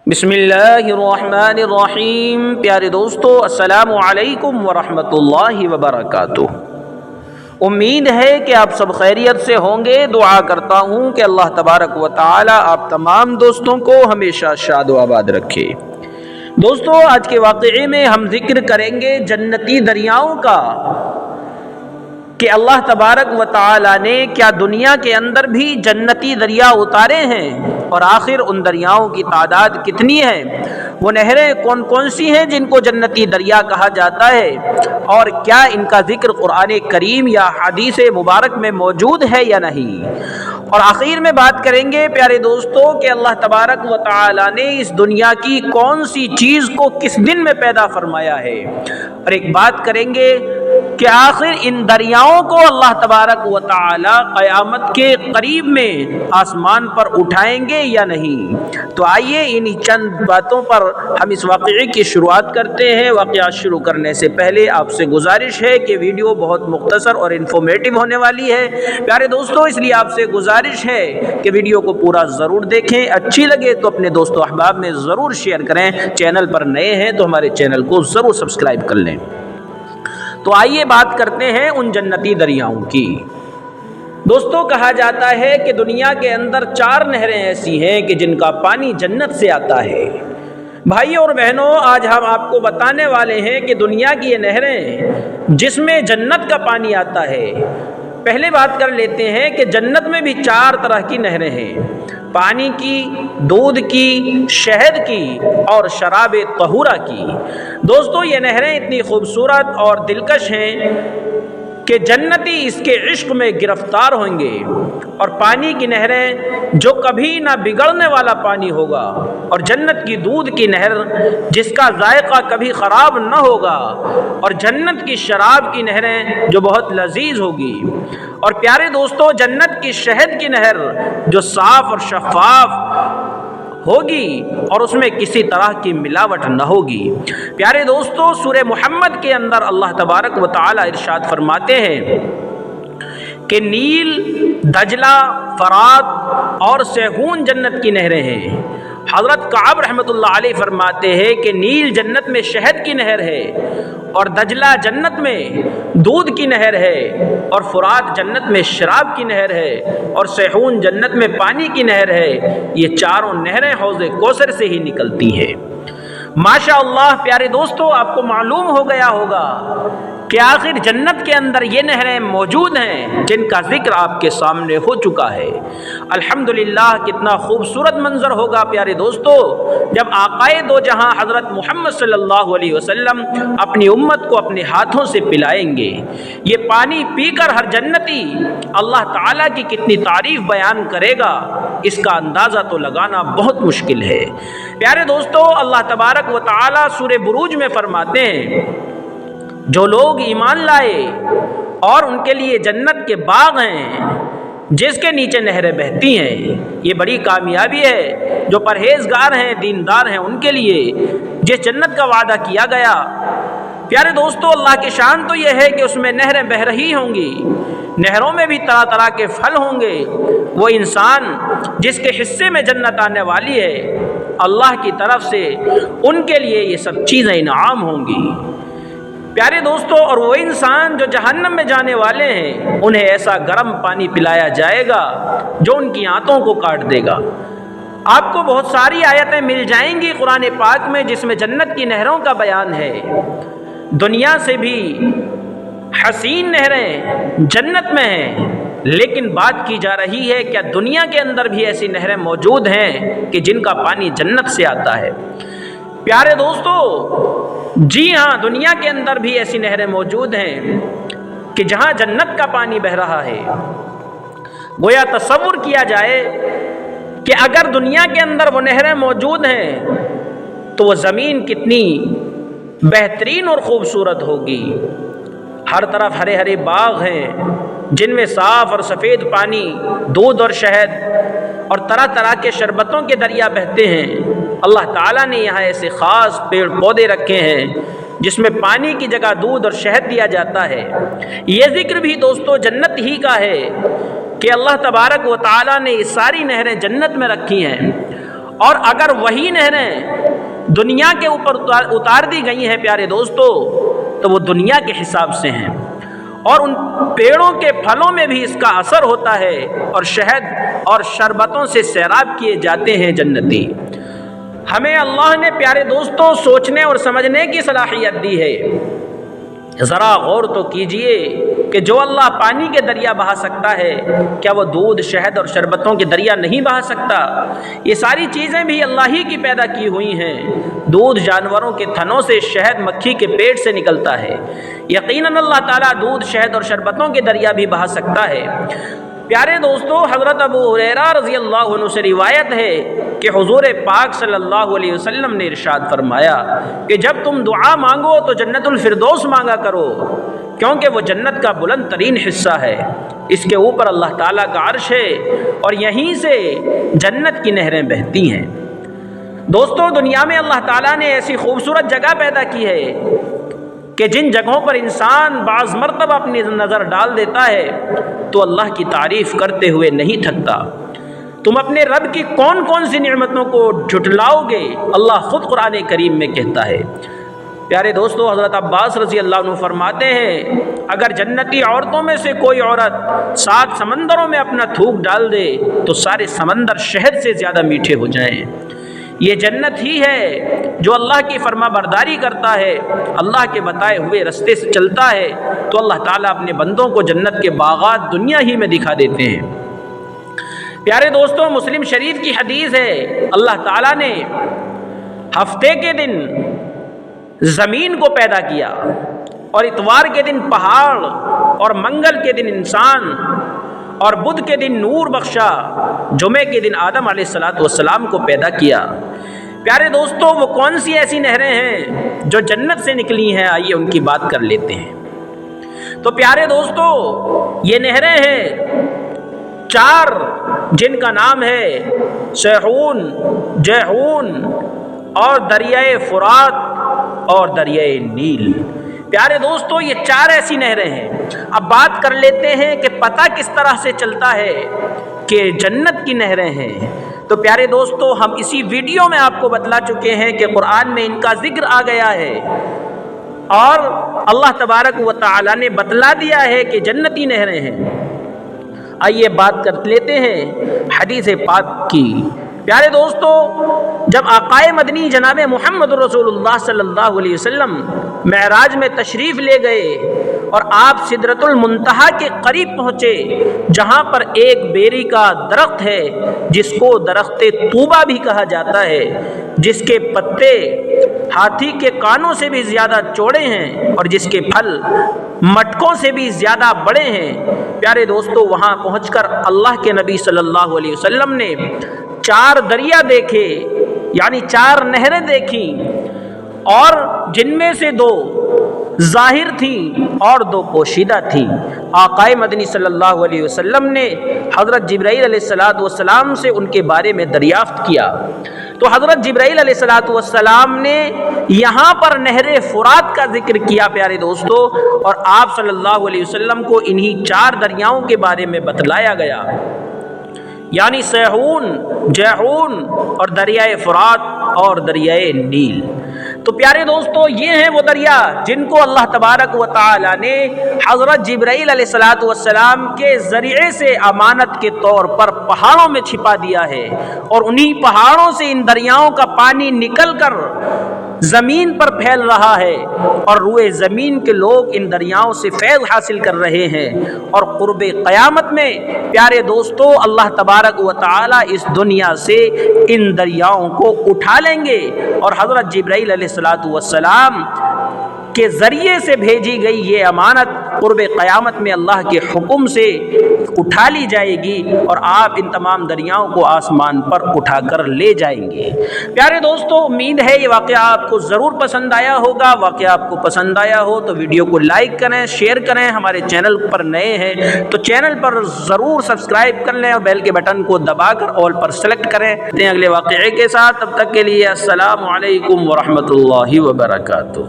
بسم اللہ الرحمن الرحیم۔ پیارے دوستو، السلام علیکم ورحمۃ اللہ وبرکاتہ۔ امید ہے کہ آپ سب خیریت سے ہوں گے۔ دعا کرتا ہوں کہ اللہ تبارک و تعالی آپ تمام دوستوں کو ہمیشہ شاد و آباد رکھے۔ دوستو، آج کے واقعے میں ہم ذکر کریں گے جنتی دریاؤں کا، کہ اللہ تبارک و تعالی نے کیا دنیا کے اندر بھی جنتی دریا اتارے ہیں، اور آخر ان دریاؤں کی تعداد کتنی ہے، وہ نہریں کون کون سی ہیں جن کو جنتی دریا کہا جاتا ہے، اور کیا ان کا ذکر قرآن کریم یا حدیث مبارک میں موجود ہے یا نہیں۔ اور آخر میں بات کریں گے پیارے دوستو کہ اللہ تبارک و تعالی نے اس دنیا کی کون سی چیز کو کس دن میں پیدا فرمایا ہے، اور ایک بات کریں گے کہ آخر ان دریاؤں کو اللہ تبارک و تعالی قیامت کے قریب میں آسمان پر اٹھائیں گے یا نہیں۔ تو آئیے انہی چند باتوں پر ہم اس واقعے کی شروعات کرتے ہیں۔ واقعہ شروع کرنے سے پہلے آپ سے گزارش ہے کہ ویڈیو بہت مختصر اور انفارمیٹیو ہونے والی ہے پیارے دوستو، اس لیے آپ سے گزارش ہے کہ ویڈیو کو پورا ضرور دیکھیں، اچھی لگے تو اپنے دوست و احباب میں ضرور شیئر کریں، چینل پر نئے ہیں تو ہمارے چینل کو ضرور سبسکرائب کر لیں۔ تو آئیے بات کرتے ہیں ان جنتی دریاؤں کی۔ دوستو، کہا جاتا ہے کہ دنیا کے اندر 4 نہریں ایسی ہیں کہ جن کا پانی جنت سے آتا ہے۔ بھائیوں اور بہنوں، آج ہم آپ کو بتانے والے ہیں کہ دنیا کی یہ نہریں جس میں جنت کا پانی آتا ہے۔ پہلے بات کر لیتے ہیں کہ جنت میں بھی 4 طرح کی نہریں ہیں، پانی کی، دودھ کی، شہد کی اور شراب طہورہ کی۔ دوستو، یہ نہریں اتنی خوبصورت اور دلکش ہیں کہ جنتی اس کے عشق میں گرفتار ہوں گے، اور پانی کی نہریں جو کبھی نہ بگڑنے والا پانی ہوگا، اور جنت کی دودھ کی نہر جس کا ذائقہ کبھی خراب نہ ہوگا، اور جنت کی شراب کی نہریں جو بہت لذیذ ہوگی، اور پیارے دوستو جنت کی شہد کی نہر جو صاف اور شفاف ہوگی اور اس میں کسی طرح کی ملاوٹ نہ ہوگی۔ پیارے دوستو، سورہ محمد کے اندر اللہ تبارک و تعالی ارشاد فرماتے ہیں کہ نیل، دجلہ، فرات اور سیہون جنت کی نہریں ہیں۔ حضرت کعب رحمۃ اللہ علیہ فرماتے ہیں کہ نیل جنت میں شہد کی نہر ہے، اور دجلہ جنت میں دودھ کی نہر ہے، اور فرات جنت میں شراب کی نہر ہے، اور سیہون جنت میں پانی کی نہر ہے۔ یہ 4 نہریں حوض کوثر سے ہی نکلتی ہیں۔ ماشاء اللہ پیارے دوستو، آپ کو معلوم ہو گیا ہوگا کہ آخر جنت کے اندر یہ نہریں موجود ہیں جن کا ذکر آپ کے سامنے ہو چکا ہے۔ الحمدللہ، کتنا خوبصورت منظر ہوگا پیارے دوستو جب آقائے دو جہاں حضرت محمد صلی اللہ علیہ وسلم اپنی امت کو اپنے ہاتھوں سے پلائیں گے۔ یہ پانی پی کر ہر جنتی اللہ تعالیٰ کی کتنی تعریف بیان کرے گا، اس کا اندازہ تو لگانا بہت مشکل ہے۔ پیارے دوستو، اللہ تبارک و تعالیٰ سورہ بروج میں فرماتے ہیں جو لوگ ایمان لائے اور ان کے لیے جنت کے باغ ہیں جس کے نیچے نہریں بہتی ہیں، یہ بڑی کامیابی ہے۔ جو پرہیزگار ہیں، دیندار ہیں، ان کے لیے جس جنت کا وعدہ کیا گیا، پیارے دوستو اللہ کی شان تو یہ ہے کہ اس میں نہریں بہہ رہی ہوں گی، نہروں میں بھی طرح طرح کے پھل ہوں گے۔ وہ انسان جس کے حصے میں جنت آنے والی ہے، اللہ کی طرف سے ان کے لیے یہ سب چیزیں انعام ہوں گی پیارے دوستو۔ اور وہ انسان جو جہنم میں جانے والے ہیں، انہیں ایسا گرم پانی پلایا جائے گا جو ان کی آنتوں کو کاٹ دے گا۔ آپ کو بہت ساری آیتیں مل جائیں گی قرآن پاک میں جس میں جنت کی نہروں کا بیان ہے۔ دنیا سے بھی حسین نہریں جنت میں ہیں، لیکن بات کی جا رہی ہے کیا دنیا کے اندر بھی ایسی نہریں موجود ہیں کہ جن کا پانی جنت سے آتا ہے؟ پیارے دوستو، جی ہاں، دنیا کے اندر بھی ایسی نہریں موجود ہیں کہ جہاں جنت کا پانی بہہ رہا ہے۔ گویا تصور کیا جائے کہ اگر دنیا کے اندر وہ نہریں موجود ہیں تو وہ زمین کتنی بہترین اور خوبصورت ہوگی۔ ہر طرف ہرے ہرے باغ ہیں جن میں صاف اور سفید پانی، دودھ اور شہد اور طرح طرح کے شربتوں کے دریا بہتے ہیں۔ اللہ تعالیٰ نے یہاں ایسے خاص پیڑ پودے رکھے ہیں جس میں پانی کی جگہ دودھ اور شہد دیا جاتا ہے۔ یہ ذکر بھی دوستو جنت ہی کا ہے کہ اللہ تبارک و تعالیٰ نے یہ ساری نہریں جنت میں رکھی ہیں، اور اگر وہی نہریں دنیا کے اوپر اتار دی گئی ہیں پیارے دوستو تو وہ دنیا کے حساب سے ہیں، اور ان پیڑوں کے پھلوں میں بھی اس کا اثر ہوتا ہے، اور شہد اور شربتوں سے سیراب کیے جاتے ہیں جنتی۔ ہمیں اللہ نے پیارے دوستو سوچنے اور سمجھنے کی صلاحیت دی ہے۔ ذرا غور تو کیجئے کہ جو اللہ پانی کے دریا بہا سکتا ہے، کیا وہ دودھ، شہد اور شربتوں کے دریا نہیں بہا سکتا؟ یہ ساری چیزیں بھی اللہ ہی کی پیدا کی ہوئی ہیں۔ دودھ جانوروں کے تھنوں سے، شہد مکھی کے پیٹ سے نکلتا ہے۔ یقیناً اللہ تعالیٰ دودھ، شہد اور شربتوں کے دریا بھی بہا سکتا ہے۔ پیارے دوستو، حضرت ابو ہریرہ رضی اللہ عنہ سے روایت ہے کہ حضور پاک صلی اللہ علیہ وسلم نے ارشاد فرمایا کہ جب تم دعا مانگو تو جنت الفردوس مانگا کرو، کیونکہ وہ جنت کا بلند ترین حصہ ہے۔ اس کے اوپر اللہ تعالیٰ کا عرش ہے اور یہیں سے جنت کی نہریں بہتی ہیں۔ دوستو، دنیا میں اللہ تعالیٰ نے ایسی خوبصورت جگہ پیدا کی ہے کہ جن جگہوں پر انسان بعض مرتبہ اپنی نظر ڈال دیتا ہے تو اللہ کی تعریف کرتے ہوئے نہیں تھکتا۔ تم اپنے رب کی کون کون سی نعمتوں کو جھٹلاؤ گے؟ اللہ خود قرآن کریم میں کہتا ہے۔ پیارے دوستو، حضرت عباس رضی اللہ عنہ فرماتے ہیں اگر جنتی عورتوں میں سے کوئی عورت 7 سمندروں میں اپنا تھوک ڈال دے تو سارے سمندر شہد سے زیادہ میٹھے ہو جائیں۔ یہ جنت ہی ہے جو اللہ کی فرما برداری کرتا ہے، اللہ کے بتائے ہوئے رستے سے چلتا ہے تو اللہ تعالیٰ اپنے بندوں کو جنت کے باغات دنیا ہی میں دکھا دیتے ہیں۔ پیارے دوستو، مسلم شریف کی حدیث ہے اللہ تعالیٰ نے ہفتے کے دن زمین کو پیدا کیا، اور اتوار کے دن پہاڑ، اور منگل کے دن انسان، اور بدھ کے دن نور بخشا، جمعے کے دن آدم علیہ السلام کو پیدا کیا۔ پیارے دوستو، وہ کون سی ایسی نہریں ہیں جو جنت سے نکلی ہیں؟ آئیے ان کی بات کر لیتے ہیں۔ تو پیارے دوستو، یہ نہریں ہیں 4 جن کا نام ہے سیحون، جیحون اور دریائے فرات اور دریائے نیل۔ پیارے دوستو، یہ 4 ایسی نہریں ہیں۔ اب بات کر لیتے ہیں کہ پتہ کس طرح سے چلتا ہے کہ جنت کی نہریں ہیں۔ تو پیارے دوستو، ہم اسی ویڈیو میں آپ کو بتلا چکے ہیں کہ قرآن میں ان کا ذکر آ گیا ہے، اور اللہ تبارک و تعالی نے بتلا دیا ہے کہ جنتی نہریں ہیں۔ آئیے بات کر لیتے ہیں حدیث پاک کی۔ پیارے دوستو، جب آقائے مدنی جناب محمد رسول اللہ صلی اللہ علیہ وسلم معراج میں تشریف لے گئے اور آپ سدرۃ المنتہا کے قریب پہنچے، جہاں پر ایک بیری کا درخت ہے جس کو درخت طوبہ بھی کہا جاتا ہے، جس کے پتے ہاتھی کے کانوں سے بھی زیادہ چوڑے ہیں اور جس کے پھل مٹکوں سے بھی زیادہ بڑے ہیں۔ پیارے دوستو، وہاں پہنچ کر اللہ کے نبی صلی اللہ علیہ وسلم نے 4 دریا دیکھے، یعنی 4 نہریں دیکھیں، اور جن میں سے 2 ظاہر تھیں اور 2 پوشیدہ تھیں۔ آقائے مدنی صلی اللہ علیہ وسلم نے حضرت جبرائیل علیہ السلام سے ان کے بارے میں دریافت کیا، تو حضرت جبرائیل علیہ السلام نے یہاں پر نہر فرات کا ذکر کیا پیارے دوستو، اور آپ صلی اللہ علیہ وسلم کو انہی 4 دریاؤں کے بارے میں بتلایا گیا، یعنی سیحون، جیحون اور دریائے فرات اور دریائے نیل۔ تو پیارے دوستو، یہ ہیں وہ دریا جن کو اللہ تبارک و تعالی نے حضرت جبرائیل علیہ السلام کے ذریعے سے امانت کے طور پر پہاڑوں میں چھپا دیا ہے، اور انہی پہاڑوں سے ان دریاؤں کا پانی نکل کر زمین پر پھیل رہا ہے، اور روئے زمین کے لوگ ان دریاؤں سے فیض حاصل کر رہے ہیں، اور قرب قیامت میں پیارے دوستو اللہ تبارک و تعالی اس دنیا سے ان دریاؤں کو اٹھا لیں گے، اور حضرت جبرائیل علیہ السلام کے ذریعے سے بھیجی گئی یہ امانت قرب قیامت میں اللہ کے حکم سے اٹھا لی جائے گی، اور آپ ان تمام دریاؤں کو آسمان پر اٹھا کر لے جائیں گے۔ پیارے دوستو، امید ہے یہ واقعہ آپ کو ضرور پسند آیا ہوگا۔ واقعہ آپ کو پسند آیا ہو تو ویڈیو کو لائک کریں، شیئر کریں۔ ہمارے چینل پر نئے ہیں تو چینل پر ضرور سبسکرائب کر لیں اور بیل کے بٹن کو دبا کر آل پر سلیکٹ کریں۔ اگلے واقعے کے ساتھ، تب تک کے لیے السلام علیکم ورحمۃ اللہ وبرکاتہ۔